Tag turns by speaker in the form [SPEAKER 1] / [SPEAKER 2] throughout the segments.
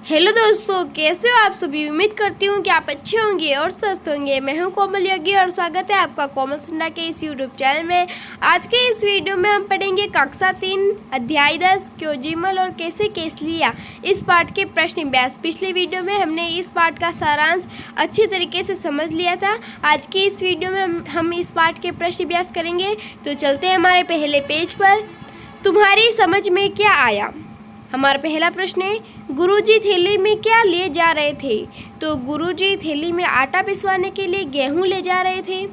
[SPEAKER 1] Hello दोस्तों, कैसे हो आप सभी। उम्मीद करती हूँ कि आप अच्छे होंगे और स्वस्थ होंगे। मैं हूँ कोमल योगी और स्वागत है आपका कोमल सुंडा के इस यूट्यूब चैनल में। आज के इस वीडियो में हम पढ़ेंगे कक्षा 3 अध्याय 10 क्योंजीमल और कैसे केस लिया इस पाठ के प्रश्न व्यास। पिछले वीडियो में हमने इस पाठ का सारांश अच्छी तरीके से समझ लिया था। आज की इस वीडियो में हम इस पाठ के प्रश्न व्यास करेंगे। तो चलते हैं हमारे पहले पेज पर। तुम्हारी समझ में क्या आया। हमारा पहला प्रश्न है, गुरुजी थैली में क्या ले जा रहे थे। तो गुरुजी थैली में आटा पिसवाने के लिए गेहूं ले जा रहे थे।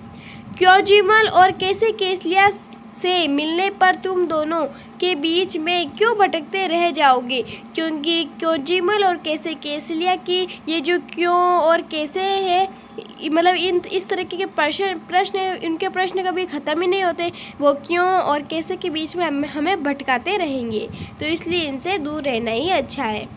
[SPEAKER 1] क्योंजीमल और कैसे केसलिया से मिलने पर तुम दोनों के बीच में क्यों भटकते रह जाओगे। क्योंकि क्योंजीमल और कैसे केसलिया की ये जो क्यों और कैसे है, मतलब इस तरीके के प्रश्न इनके प्रश्न कभी ख़त्म ही नहीं होते। वो क्यों और कैसे के बीच में हमें भटकाते रहेंगे, तो इसलिए इनसे दूर रहना ही अच्छा है।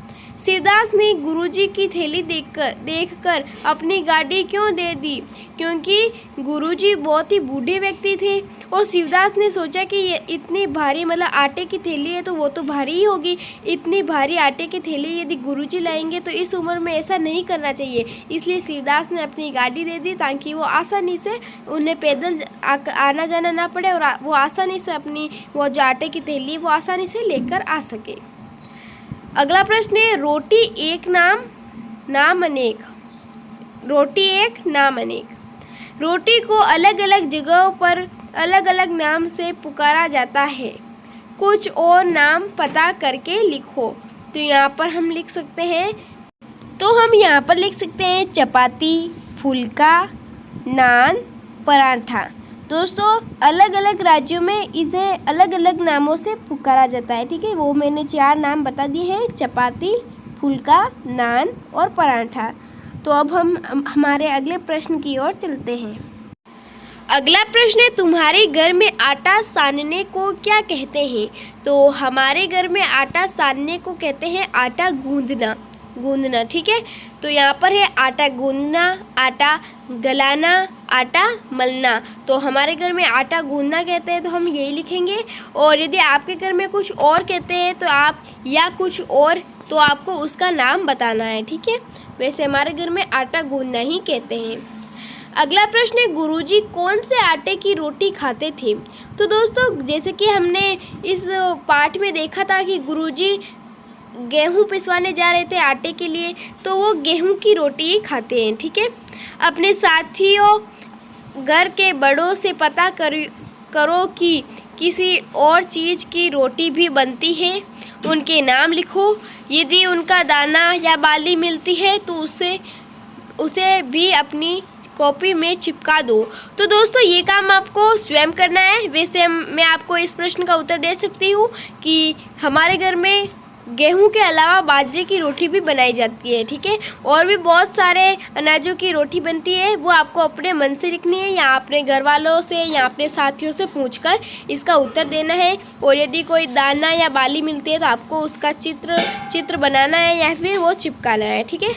[SPEAKER 1] शिवदास ने गुरुजी की थैली देखकर अपनी गाड़ी क्यों दे दी। क्योंकि गुरुजी बहुत ही बूढ़े व्यक्ति थे और शिवदास ने सोचा कि ये इतनी भारी, मतलब आटे की थैली है तो वो तो भारी ही होगी। इतनी भारी आटे की थैली यदि गुरुजी लाएंगे तो इस उम्र में ऐसा नहीं करना चाहिए। इसलिए शिवदास ने अपनी गाड़ी दे दी ताकि वो आसानी से, उन्हें पैदल आना जाना ना पड़े और वो आसानी से अपनी वो जो आटे की थैली है वो आसानी से लेकर आ सके। अगला प्रश्न है, रोटी एक नाम अनेक। रोटी एक नाम अनेक। रोटी को अलग अलग जगहों पर अलग अलग नाम से पुकारा जाता है। कुछ और नाम पता करके लिखो। तो यहाँ पर हम लिख सकते हैं, चपाती, फुल्का, नान, पराठा। दोस्तों, अलग अलग राज्यों में इसे अलग अलग नामों से पुकारा जाता है। ठीक है, वो मैंने 4 नाम बता दिए हैं, चपाती, फुल्का, नान और पराठा। तो अब हम हमारे अगले प्रश्न की ओर चलते हैं। अगला प्रश्न है, तुम्हारे घर में आटा सानने को क्या कहते हैं। तो हमारे घर में आटा सानने को कहते हैं आटा गूंदना। ठीक है, तो यहाँ पर है आटा गूंदना, आटा गलाना, आटा मलना। तो हमारे घर में आटा गूंदना कहते हैं तो हम यही लिखेंगे। और यदि आपके घर में कुछ और कहते हैं तो आप या कुछ और, तो आपको उसका नाम बताना है। ठीक है, वैसे हमारे घर में आटा गूंदना ही कहते हैं। अगला प्रश्न है, गुरुजी कौन से आटे की रोटी खाते थे। तो दोस्तों, जैसे कि हमने इस पाठ में देखा था कि गुरुजी गेहूं पिसवाने जा रहे थे आटे के लिए, तो वो गेहूं की रोटी ही खाते हैं। ठीक है, अपने साथियों घर के बड़ों से पता करो कि किसी और चीज़ की रोटी भी बनती है। उनके नाम लिखो। यदि उनका दाना या बाली मिलती है तो उसे भी अपनी कॉपी में चिपका दो। तो दोस्तों, ये काम आपको स्वयं करना है। वैसे मैं आपको इस प्रश्न का उत्तर दे सकती हूँ कि हमारे घर में गेहूं के अलावा बाजरे की रोटी भी बनाई जाती है। ठीक है, और भी बहुत सारे अनाजों की रोटी बनती है। वो आपको अपने मन से लिखनी है या अपने घर वालों से या अपने साथियों से पूछकर इसका उत्तर देना है। और यदि कोई दाना या बाली मिलती है तो आपको उसका चित्र बनाना है या फिर वो चिपकाना है। ठीक है,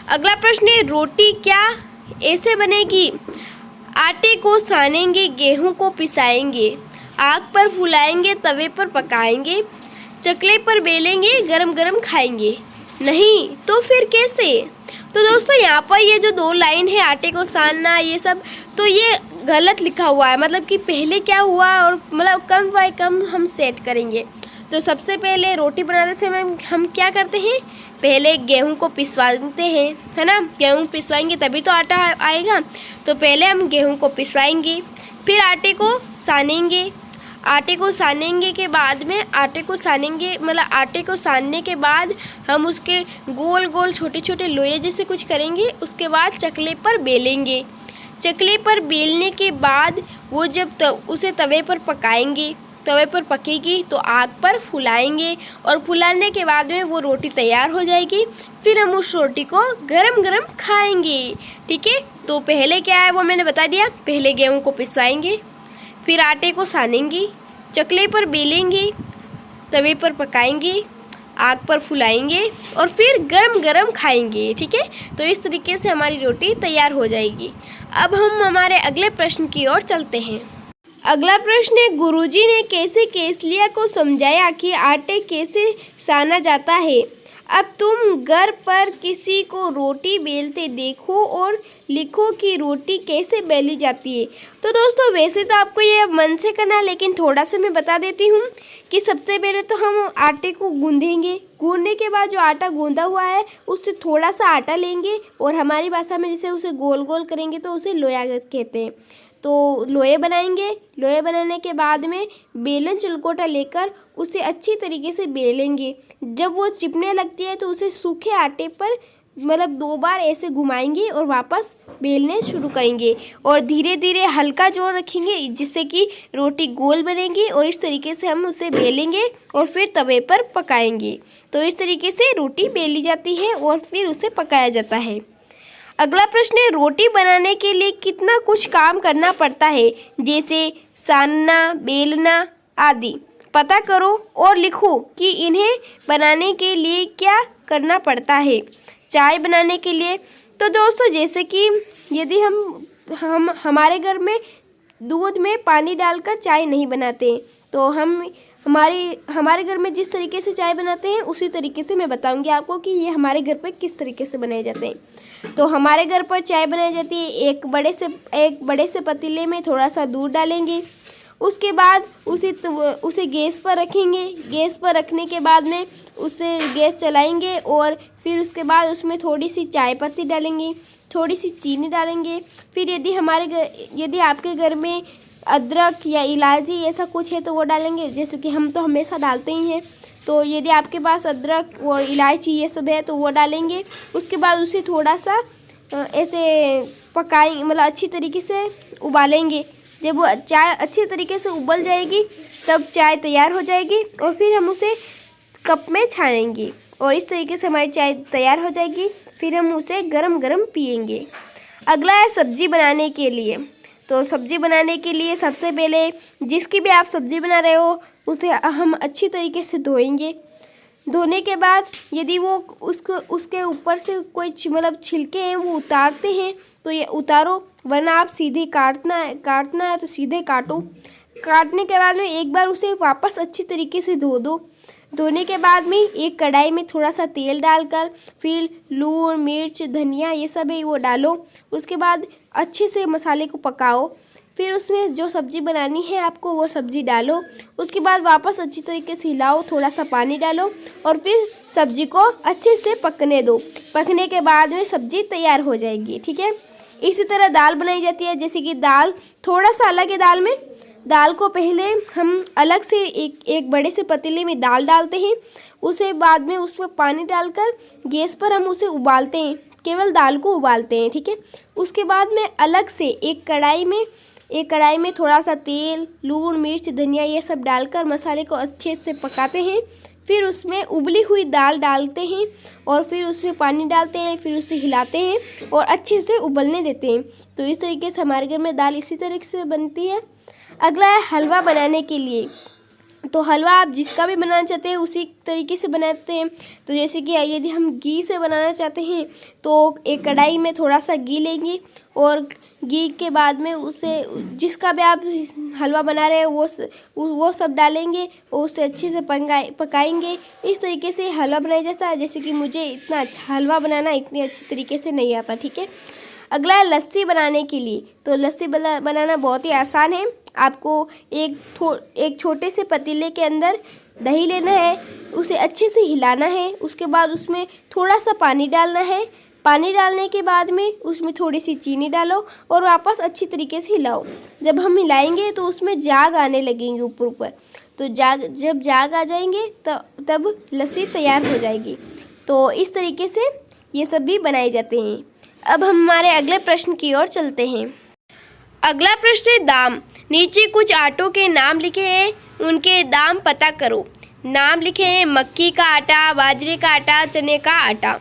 [SPEAKER 1] अगला प्रश्न है, रोटी क्या ऐसे बनेगी। आटे को सानेंगे, गेहूं को पिसाएंगे, आग पर फुलाएंगे, तवे पर पकाएंगे, चकले पर बेलेंगे, गरम गरम खाएंगे। नहीं तो फिर कैसे। तो दोस्तों, यहाँ पर ये जो 2 लाइन है, आटे को सानना, ये सब तो ये गलत लिखा हुआ है। मतलब कि पहले क्या हुआ और मतलब कम बाय कम हम सेट करेंगे। तो सबसे पहले रोटी बनाने से हम क्या करते हैं, पहले गेहूं को पिसवाते हैं, है ना। गेहूं पिसवाएंगे तभी तो आटा आएगा। तो पहले हम गेहूं को पिसवाएंगे, फिर आटे को सानेंगे। आटे को सानने के बाद हम उसके गोल गोल छोटे छोटे लोये जैसे कुछ करेंगे। उसके बाद चकले पर बेलेंगे। चकले पर बेलने के बाद वो जब उसे तवे पर पकाएंगे, तवे पर पकेगी तो आग पर फुलाएंगे और फुलाने के बाद में वो रोटी तैयार हो जाएगी। फिर हम उस रोटी को गरम गरम खाएंगे। ठीक है, तो पहले क्या है वो मैंने बता दिया। पहले गेहूं को पिसवाएंगे, फिर आटे को सानेंगे, चकले पर बेलेंगे, तवे पर पकाएंगे, आग पर फुलाएंगे और फिर गरम गरम खाएंगे। ठीक है, तो इस तरीके से हमारी रोटी तैयार हो जाएगी। अब हम हमारे अगले प्रश्न की ओर चलते हैं। अगला प्रश्न है, गुरुजी ने कैसे केसलिया को समझाया कि आटे कैसे साना जाता है। अब तुम घर पर किसी को रोटी बेलते देखो और लिखो कि रोटी कैसे बेली जाती है। तो दोस्तों वैसे तो आपको ये मन से करना है, लेकिन थोड़ा सा मैं बता देती हूँ कि सबसे पहले तो हम आटे को गूँधेंगे। गूँधने के बाद जो आटा गूँधा हुआ है उससे थोड़ा सा आटा लेंगे और हमारी भाषा में जैसे उसे गोल गोल करेंगे तो उसे लोया कहते हैं। तो लोए बनाएंगे। लोए बनाने के बाद में बेलन चिलकोटा लेकर उसे अच्छी तरीके से बेलेंगे। जब वो चिपने लगती है तो उसे सूखे आटे पर मतलब 2 बार ऐसे घुमाएंगे और वापस बेलने शुरू करेंगे और धीरे धीरे हल्का जोर रखेंगे जिससे कि रोटी गोल बनेगी और इस तरीके से हम उसे बेलेंगे और फिर तवे पर पकाएंगे। तो इस तरीके से रोटी बेली जाती है और फिर उसे पकाया जाता है। अगला प्रश्न है, रोटी बनाने के लिए कितना कुछ काम करना पड़ता है, जैसे सानना, बेलना आदि। पता करो और लिखो कि इन्हें बनाने के लिए क्या करना पड़ता है। चाय बनाने के लिए तो दोस्तों जैसे कि यदि हम हमारे घर में दूध में पानी डालकर चाय नहीं बनाते, तो हमारे घर में जिस तरीके से चाय बनाते हैं उसी तरीके से मैं बताऊंगी आपको कि ये हमारे घर पर किस तरीके से बनाए जाते हैं। तो हमारे घर पर चाय बनाई जाती है। एक बड़े से पतीले में थोड़ा सा दूध डालेंगे। उसके बाद उसे गैस पर रखेंगे। गैस पर रखने के बाद में उसे गैस चलाएंगे और फिर उसके बाद उसमें थोड़ी सी चाय पत्ती डालेंगे, थोड़ी सी चीनी डालेंगे। फिर यदि आपके घर में अदरक या इलायची ऐसा कुछ है तो वो डालेंगे, जैसे कि हम तो हमेशा डालते ही हैं। तो यदि आपके पास अदरक और इलायची ये सब है तो वो डालेंगे। उसके बाद उसे थोड़ा सा ऐसे पकाएंगे, मतलब अच्छी तरीके से उबालेंगे। जब वो चाय अच्छी तरीके से उबल जाएगी तब चाय तैयार हो जाएगी और फिर हम उसे कप में छानेंगे और इस तरीके से हमारी चाय तैयार हो जाएगी। फिर हम उसे गरम गरम पिएंगे। अगला है सब्जी बनाने के लिए। तो सब्जी बनाने के लिए सबसे पहले जिसकी भी आप सब्जी बना रहे हो उसे हम अच्छी तरीके से धोएंगे। धोने के बाद यदि वो उसके ऊपर से कोई मतलब छिलके हैं वो उतारते हैं तो ये उतारो, वरना आप सीधे काटना है तो सीधे काटो। काटने के बाद में एक बार उसे वापस अच्छी तरीके से धो दो। धोने के बाद में एक कढ़ाई में थोड़ा सा तेल डालकर फिर लून, मिर्च, धनिया ये सब है वो डालो। उसके बाद अच्छे से मसाले को पकाओ। फिर उसमें जो सब्ज़ी बनानी है आपको वो सब्ज़ी डालो। उसके बाद वापस अच्छी तरीके से हिलाओ, थोड़ा सा पानी डालो और फिर सब्ज़ी को अच्छे से पकने दो। पकने के बाद में सब्ज़ी तैयार हो जाएगी। ठीक है। इसी तरह दाल बनाई जाती है। जैसे कि दाल थोड़ा सा अलग है। दाल में दाल को पहले हम अलग से एक बड़े से पतीले में दाल डालते हैं। उसे बाद में उसमें पानी डालकर गैस पर हम उसे उबालते हैं, केवल दाल को उबालते हैं। ठीक है। उसके बाद में अलग से एक कढ़ाई में थोड़ा सा तेल, लून, मिर्च, धनिया ये सब डालकर मसाले को अच्छे से पकाते हैं। फिर उसमें उबली हुई दाल डालते हैं और फिर उसमें पानी डालते हैं। फिर उसे हिलाते हैं और अच्छे से उबलने देते हैं। तो इस तरीके से हमारे घर में दाल इसी तरीके से बनती है। अगला है हलवा बनाने के लिए। तो हलवा आप जिसका भी बनाना चाहते हैं उसी तरीके से बनाते हैं। तो जैसे कि यदि हम घी से बनाना चाहते हैं तो एक कढ़ाई में थोड़ा सा घी लेंगे और घी के बाद में उसे जिसका भी आप हलवा बना रहे हो वो सब डालेंगे और उसे अच्छे से पकाएंगे। इस तरीके से हलवा बनाया जाता है। जैसे कि मुझे इतना अच्छा हलवा बनाना इतनी अच्छी तरीके से नहीं आता। ठीक है। अगला है लस्सी बनाने के लिए। तो लस्सी बनाना बहुत ही आसान है। आपको एक छोटे से पतीले के अंदर दही लेना है, उसे अच्छे से हिलाना है। उसके बाद उसमें थोड़ा सा पानी डालना है। पानी डालने के बाद में उसमें थोड़ी सी चीनी डालो और वापस अच्छी तरीके से हिलाओ। जब हम हिलाएंगे तो उसमें जाग आने लगेंगे ऊपर। तो जब जाग आ जाएंगे तब लस्सी तैयार हो जाएगी। तो इस तरीके से ये सब भी बनाए जाते हैं। अब हम हमारे अगले प्रश्न की ओर चलते हैं। अगला प्रश्न है दाम। नीचे कुछ आटों के नाम लिखे हैं, उनके दाम पता करो। नाम लिखे हैं मक्की का आटा, बाजरे का आटा, चने का आटा।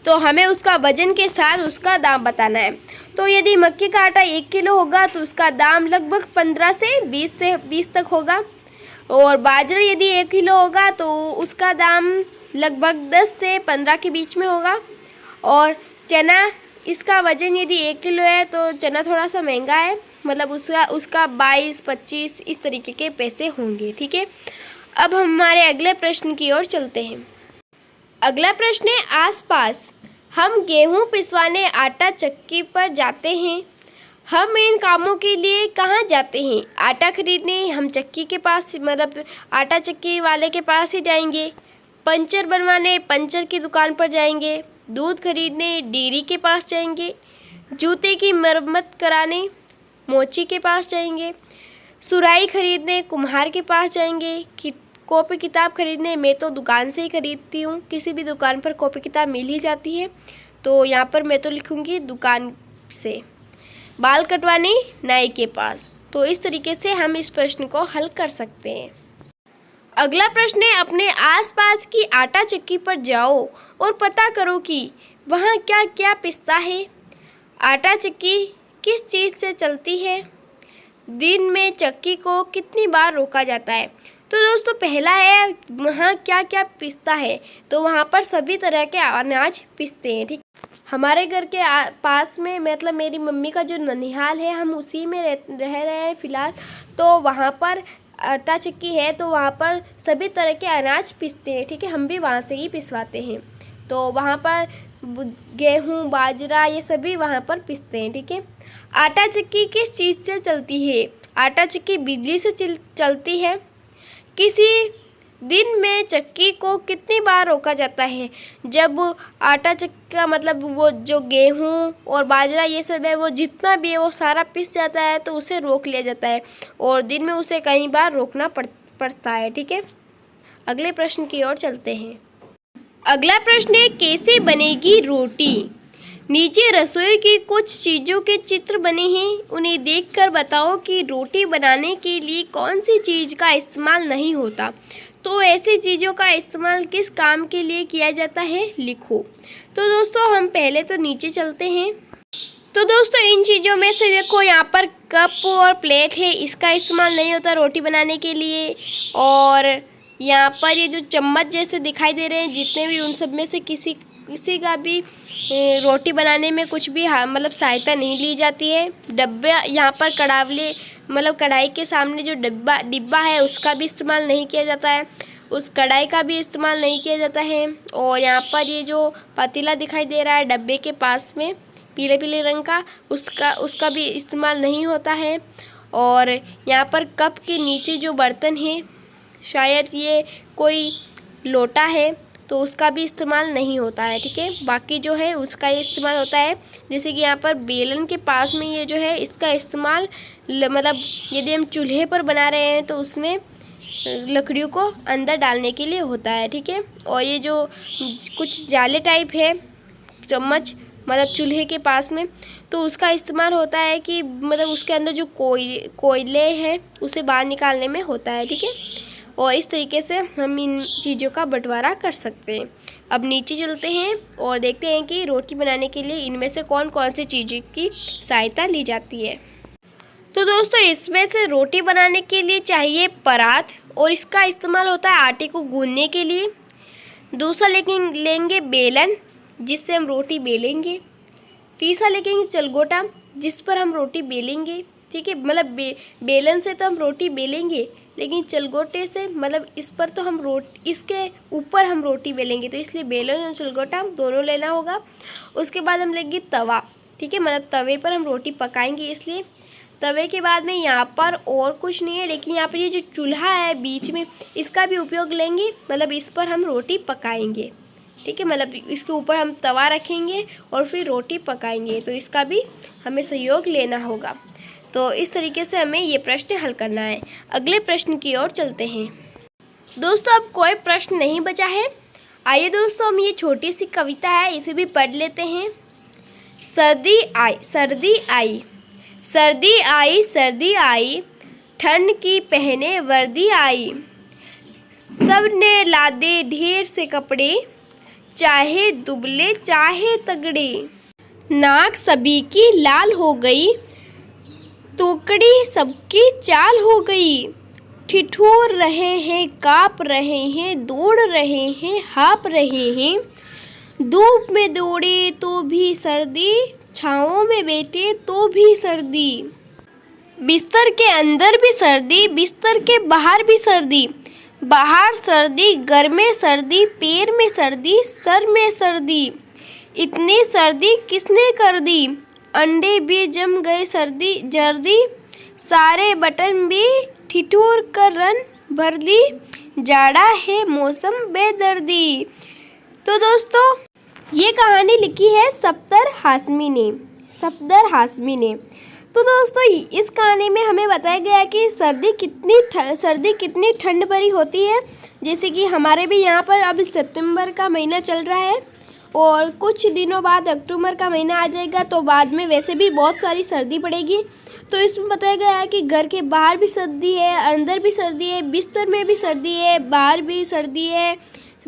[SPEAKER 1] तो हमें उसका वजन के साथ उसका दाम बताना है। तो यदि मक्की का आटा 1 किलो होगा तो उसका दाम लगभग 15 से 20 तक होगा। और बाजरा यदि 1 किलो होगा तो उसका दाम लगभग 10 से 15 के बीच में होगा। और चना, इसका वजन यदि 1 किलो है तो चना थोड़ा सा महंगा है, मतलब उसका 22-25 इस तरीके के पैसे होंगे। ठीक है। अब हम हमारे अगले प्रश्न की ओर चलते हैं। अगला प्रश्न है आसपास। हम गेहूं पिसवाने आटा चक्की पर जाते हैं। हम इन कामों के लिए कहाँ जाते हैं? आटा खरीदने हम चक्की के पास मतलब आटा चक्की वाले के पास ही जाएंगे। पंचर बनवाने पंचर की दुकान पर जाएंगे। दूध खरीदने डेयरी के पास जाएंगे। जूते की मरम्मत कराने मोची के पास जाएंगे। सुराही खरीदने कुम्हार के पास जाएंगे। कॉपी किताब खरीदने मैं तो दुकान से ही खरीदती हूँ, किसी भी दुकान पर कॉपी किताब मिल ही जाती है, तो यहाँ पर मैं तो लिखूँगी दुकान से। बाल कटवाने नाई के पास। तो इस तरीके से हम इस प्रश्न को हल कर सकते हैं। अगला प्रश्न है अपने आसपास की आटा चक्की पर जाओ और पता करो कि वहाँ क्या क्या पिसता है। आटा चक्की किस चीज़ से चलती है? दिन में चक्की को कितनी बार रोका जाता है? तो दोस्तों पहला है वहाँ क्या क्या पिसता है, तो वहाँ पर सभी तरह के अनाज पिसते हैं। ठीक, हमारे घर के पास में मतलब मेरी मम्मी का जो ननिहाल है हम उसी में रह रहे हैं फ़िलहाल, तो वहाँ पर आटा चक्की है, तो वहाँ पर सभी तरह के अनाज पिसते हैं। ठीक है, हम भी वहाँ से ही पिसवाते हैं, तो वहाँ पर गेहूँ बाजरा ये सभी वहाँ पर पिसते हैं। ठीक है, आटा चक्की किस चीज़ से चलती है? आटा चक्की बिजली से चलती है। किसी दिन में चक्की को कितनी बार रोका जाता है? जब आटा चक्की का मतलब वो जो गेहूँ और बाजरा ये सब है वो जितना भी है वो सारा पिस जाता है, तो उसे रोक लिया जाता है और दिन में उसे कई बार रोकना पड़ता है। ठीक है, अगले प्रश्न की ओर चलते हैं। अगला प्रश्न है कैसे बनेगी रोटी? नीचे रसोई की कुछ चीज़ों के चित्र बने हैं, उन्हें देखकर बताओ कि रोटी बनाने के लिए कौन सी चीज़ का इस्तेमाल नहीं होता। तो ऐसी चीज़ों का इस्तेमाल किस काम के लिए किया जाता है, लिखो। तो दोस्तों हम पहले तो नीचे चलते हैं। तो दोस्तों इन चीज़ों में से देखो यहाँ पर कप और प्लेट है, इसका इस्तेमाल नहीं होता रोटी बनाने के लिए। और यहाँ पर ये जो चम्मच जैसे दिखाई दे रहे हैं जितने भी, उन सब में से किसी का भी रोटी बनाने में कुछ भी मतलब सहायता नहीं ली जाती है। डब्बे यहाँ पर कड़ावले मतलब कढ़ाई के सामने जो डिब्बा है उसका भी इस्तेमाल नहीं किया जाता है, उस कढ़ाई का भी इस्तेमाल नहीं किया जाता है। और यहाँ पर ये जो पतीला दिखाई दे रहा है डब्बे के पास में पीले पीले रंग का, उसका भी इस्तेमाल नहीं होता है। और यहाँ पर कप के नीचे जो बर्तन है शायद ये कोई लोटा है, तो उसका भी इस्तेमाल नहीं होता है। ठीक है, बाकी जो है उसका ये इस्तेमाल होता है। जैसे कि यहाँ पर बेलन के पास में ये जो है इसका इस्तेमाल मतलब यदि हम चूल्हे पर बना रहे हैं तो उसमें लकड़ियों को अंदर डालने के लिए होता है। ठीक है, और ये जो कुछ जाले टाइप है चम्मच मतलब चूल्हे के पास में, तो उसका इस्तेमाल होता है कि मतलब उसके अंदर जो कोयले हैं उसे बाहर निकालने में होता है। ठीक है, और इस तरीके से हम इन चीज़ों का बंटवारा कर सकते हैं। अब नीचे चलते हैं और देखते हैं कि रोटी बनाने के लिए इनमें से कौन कौन सी चीज़ों की सहायता ली जाती है। तो दोस्तों इसमें से रोटी बनाने के लिए चाहिए परात, और इसका इस्तेमाल होता है आटे को गूंदने के लिए। दूसरा लेंगे बेलन जिससे हम रोटी बेलेंगे। तीसरा लेंगे चलगोटा जिस पर हम रोटी बेलेंगे। ठीक है, मतलब बेलन से तो हम रोटी बेलेंगे, लेकिन चलगोटे से मतलब इस पर तो हम इसके ऊपर हम रोटी बेलेंगे, तो इसलिए बेलन और चलगोटा दोनों लेना होगा। उसके बाद हम लेंगे तवा। ठीक है, मतलब तवे पर हम रोटी पकाएंगे, इसलिए तवे के बाद में यहाँ पर और कुछ नहीं है, लेकिन यहाँ पर ये जो चूल्हा है बीच में इसका भी उपयोग लेंगे, मतलब इस पर हम रोटी पकाएंगे। ठीक है, मतलब इसके ऊपर हम तवा रखेंगे और फिर रोटी पकाएंगे, तो इसका भी हमें सहयोग लेना होगा। तो इस तरीके से हमें ये प्रश्न हल करना है। अगले प्रश्न की ओर चलते हैं। दोस्तों अब कोई प्रश्न नहीं बचा है, आइए दोस्तों हम ये छोटी सी कविता है इसे भी पढ़ लेते हैं। सर्दी आई सर्दी आई, सर्दी आई सर्दी आई, ठंड की पहने वर्दी आई। सब ने लादे ढेर से कपड़े, चाहे दुबले चाहे तगड़े। नाक सभी की लाल हो गई, टुकड़ी सबकी चाल हो गई। ठिठुर रहे हैं काँप रहे हैं, दौड़ रहे हैं हाँप रहे हैं। धूप में दौड़े तो भी सर्दी, छाँवों में बैठे तो भी सर्दी। बिस्तर के अंदर भी सर्दी, बिस्तर के बाहर भी सर्दी। बाहर सर्दी, घर में सर्दी, पैर में सर्दी, सर में सर्दी, इतनी सर्दी किसने कर दी? अंडे भी जम गए सर्दी जर्दी, सारे बटन भी ठिठुर कर रन भर दी, जाड़ा है मौसम बेदर्दी। तो दोस्तों ये कहानी लिखी है सफदर हाशमी ने। सफदर हाशमी ने। तो दोस्तों इस कहानी में हमें बताया गया है कि सर्दी कितनी ठंड भरी होती है। जैसे कि हमारे भी यहाँ पर अभी सितंबर का महीना चल रहा है और कुछ दिनों बाद अक्टूबर का महीना आ जाएगा, तो बाद में वैसे भी बहुत सारी सर्दी पड़ेगी। तो इसमें बताया गया है कि घर के बाहर भी सर्दी है, अंदर भी सर्दी है, बिस्तर में भी सर्दी है, बाहर भी सर्दी है,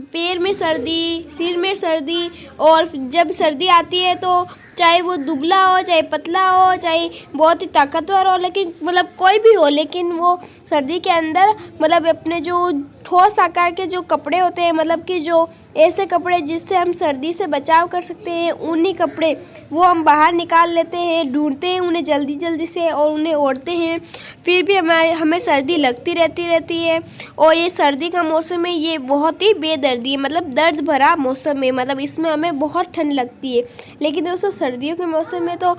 [SPEAKER 1] पैर में सर्दी, सिर में सर्दी। और जब सर्दी आती है तो चाहे वो दुबला हो, चाहे पतला हो, चाहे बहुत ही ताकतवर हो, लेकिन मतलब कोई भी हो, लेकिन वो सर्दी के अंदर मतलब अपने जो ठोस आकार के जो कपड़े होते हैं, मतलब कि जो ऐसे कपड़े जिससे हम सर्दी से बचाव कर सकते हैं, ऊनी कपड़े वो हम बाहर निकाल लेते हैं, ढूंढते हैं उन्हें जल्दी जल्दी से और उन्हें ओढ़ते हैं। फिर भी हमें सर्दी लगती रहती है। और ये सर्दी का मौसम है, ये बहुत ही बेदर्दी है, मतलब दर्द भरा मौसम है, मतलब इसमें हमें बहुत ठंड लगती है। लेकिन दोस्तों सर्दियों के मौसम में तो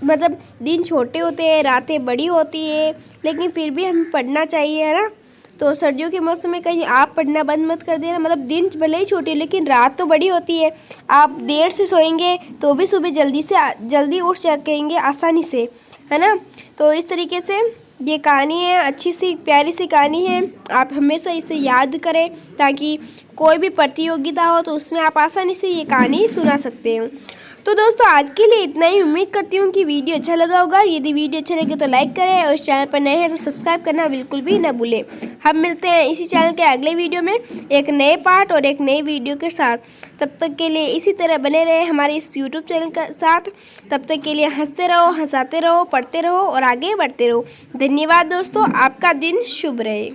[SPEAKER 1] मतलब दिन छोटे होते हैं, रातें बड़ी होती है, लेकिन फिर भी हमें पढ़ना चाहिए, है ना। तो सर्दियों के मौसम में कहीं आप पढ़ना बंद मत कर देना, मतलब दिन भले ही छोटी लेकिन रात तो बड़ी होती है। आप देर से सोएंगे तो भी सुबह जल्दी उठ सकेंगे आसानी से, है ना। तो इस तरीके से ये कहानी है, अच्छी सी प्यारी सी कहानी है। आप हमेशा इसे याद करें ताकि कोई भी प्रतियोगिता हो तो उसमें आप आसानी से ये कहानी सुना सकते हो। तो दोस्तों आज के लिए इतना ही। उम्मीद करती हूँ कि वीडियो अच्छा लगा होगा। यदि वीडियो अच्छा लगे तो लाइक करें और इस चैनल पर नए हैं तो सब्सक्राइब करना बिल्कुल भी ना भूलें। हम मिलते हैं इसी चैनल के अगले वीडियो में एक नए पार्ट और एक नई वीडियो के साथ। तब तक के लिए इसी तरह बने रहे हमारे इस यूट्यूब चैनल के साथ। तब तक के लिए हंसते रहो, हंसाते रहो, पढ़ते रहो और आगे बढ़ते रहो। धन्यवाद दोस्तों, आपका दिन शुभ रहे।